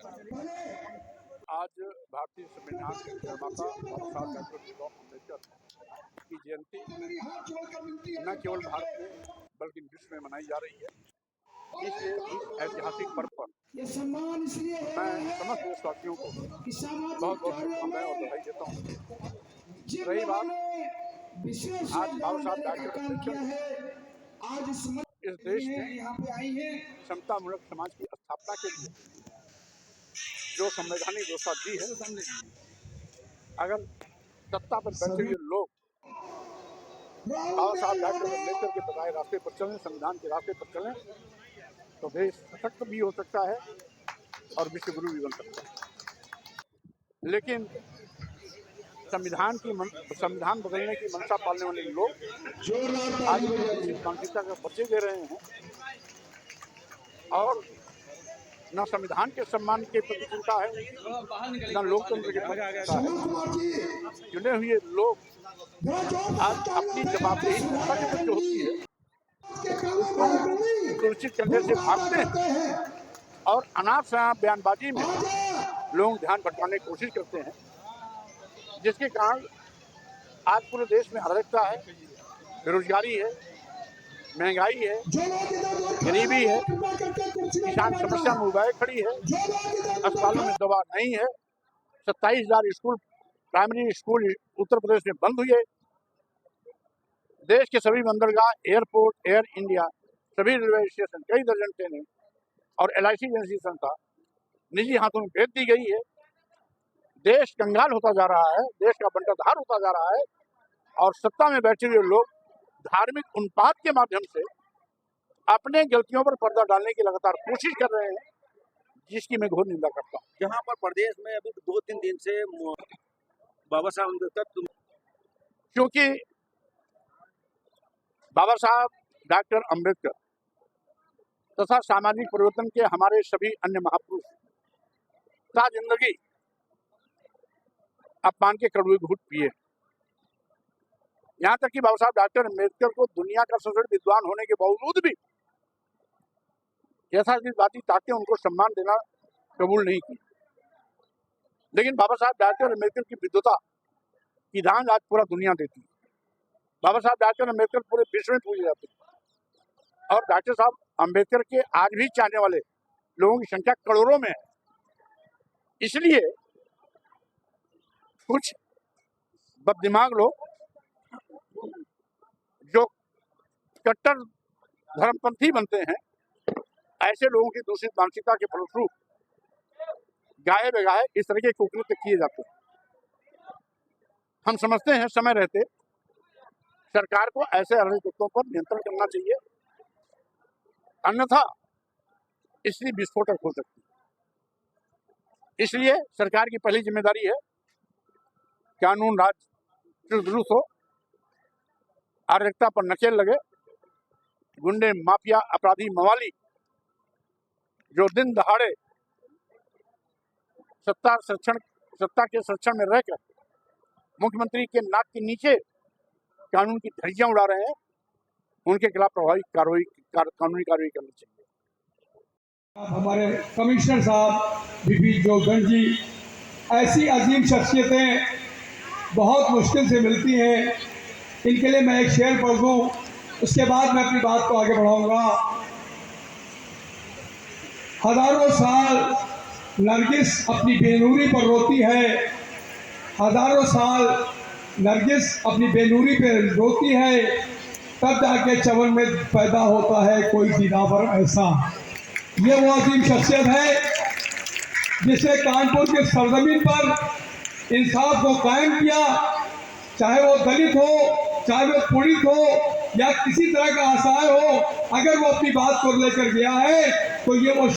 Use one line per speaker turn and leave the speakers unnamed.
आज भारतीय संविधान के निर्माता बाबा साहब डॉक्टर भीमराव अम्बेडकर की जयंती न केवल भारत में बल्कि विश्व में मनाई जा रही है। इस ऐतिहासिक पर्व पर मैं समस्त देशवासियों को बहुत बहुत शुभकामनाएं और बधाई देता हूँ। रही बात आज बाबा साहब डॉक्टर अम्बेडकर इस देश में समतामूलक समाज की स्थापना के लिए जो संवैधानिक व्यवस्था दी है, अगर सत्ता पर बैठे हुए लोग बाबा साहब डॉक्टर अम्बेडकर के बताए रास्ते पर चलें, संविधान के रास्ते पर चलें, तो देश सशक्त भी हो सकता है और विश्वगुरु भी बन सकता है। लेकिन संविधान बदलने की मंशा पालने वाले लोग आज मानसिकता का परिचय दे रहे हैं और न संविधान के सम्मान के प्रति चिंता है, न लोकतंत्र के प्रति चिंता है। चुने हुए लोग आज अपनी जवाबदेही जनता के प्रति होती है उसको सुनिश्चित करने से भागते हैं और अनाप शनाप बयानबाजी में लोग ध्यान भटकाने की कोशिश करते हैं, जिसके कारण आज पूरे देश में अराजकता है, बेरोजगारी है, महंगाई है, गरीबी है, किसान समस्या में उबाए खड़ी है, अस्पतालों में दवा नहीं है, 27,000 school primary school Uttar Pradesh में बंद हुए। देश के सभी बंदरगाह, एयरपोर्ट, एयर इंडिया, सभी रेलवे स्टेशन, कई दर्जन ट्रेनें और LIC एजेंसी संस्था निजी हाथों में भेज दी गई है। देश कंगाल होता जा रहा है, देश का बंटाधार होता जा रहा है और सत्ता में बैठे हुए लोग धार्मिक उन्माद के माध्यम से अपने गलतियों पर पर्दा डालने की लगातार कोशिश कर रहे हैं, जिसकी मैं घोर निंदा करता हूँ।
यहाँ पर प्रदेश में अभी 2-3 दिन से बाबा साहब अम्बेडकर,
क्योंकि बाबा साहब डॉक्टर अम्बेडकर तथा सामाजिक परिवर्तन के हमारे सभी अन्य महापुरुष का जिंदगी अपमान के कड़वे घूंट पिए। यहाँ तक कि बाबा साहब डॉक्टर अम्बेडकर को दुनिया का सबसे बड़ा विद्वान होने के बावजूद भी यथार्थवादी ताकतें उनको सम्मान देना कबूल नहीं की। लेकिन बाबा साहब डॉक्टर अम्बेडकर की विद्वता की दांग आज पूरा दुनिया देती है। बाबा साहब डॉक्टर अम्बेडकर पूरे विश्व में पूजे जाते हैं और डॉक्टर साहब अम्बेडकर के आज भी चाहने वाले लोगों की संख्या करोड़ों में है। इसलिए कुछ बददिमाग लोग जो कट्टर धर्मपंथी बनते हैं, ऐसे लोगों की दूषित मानसिकता के फलस्वरूप गाये बेगाये इस तरह के कुकृत्य किए जाते हैं। हम समझते हैं समय रहते सरकार को ऐसे अराजकताओं पर नियंत्रण करना चाहिए, अन्यथा स्थिति विस्फोटक हो सकती है। इसलिए सरकार की पहली जिम्मेदारी है कानून राज दुरुस्त हो, अराजकता पर नकेल लगे, गुंडे, माफिया, अपराधी, मवाली जो दिन दहाड़े सत्ता के संरक्षण में रहकर मुख्यमंत्री के नाक के नीचे कानून की धज्जियां उड़ा रहे हैं, उनके खिलाफ प्रभावी कानूनी कार्रवाई करनी चाहिए।
हमारे कमिश्नर साहब बीपी जोगन जी, ऐसी अजीम शख्सियतें बहुत मुश्किल से मिलती हैं। इनके लिए मैं एक शेर पढ़ दूँ, उसके बाद मैं अपनी बात को आगे बढ़ाऊंगा। हजारों साल नरगिस अपनी बेनूरी पर रोती है, हजारों साल नरगिस अपनी बेनूरी पे रोती है, तब जाके चमन में पैदा होता है कोई दिनावर ऐसा। ये वो अजीम शख्सियत है जिसने कानपुर के सरजमीन पर इंसाफ को कायम किया, चाहे वो दलित हो, चाहे वो पीड़ित हो या किसी तरह का असहाय हो, अगर वो अपनी बात को लेकर गया है तो ये वो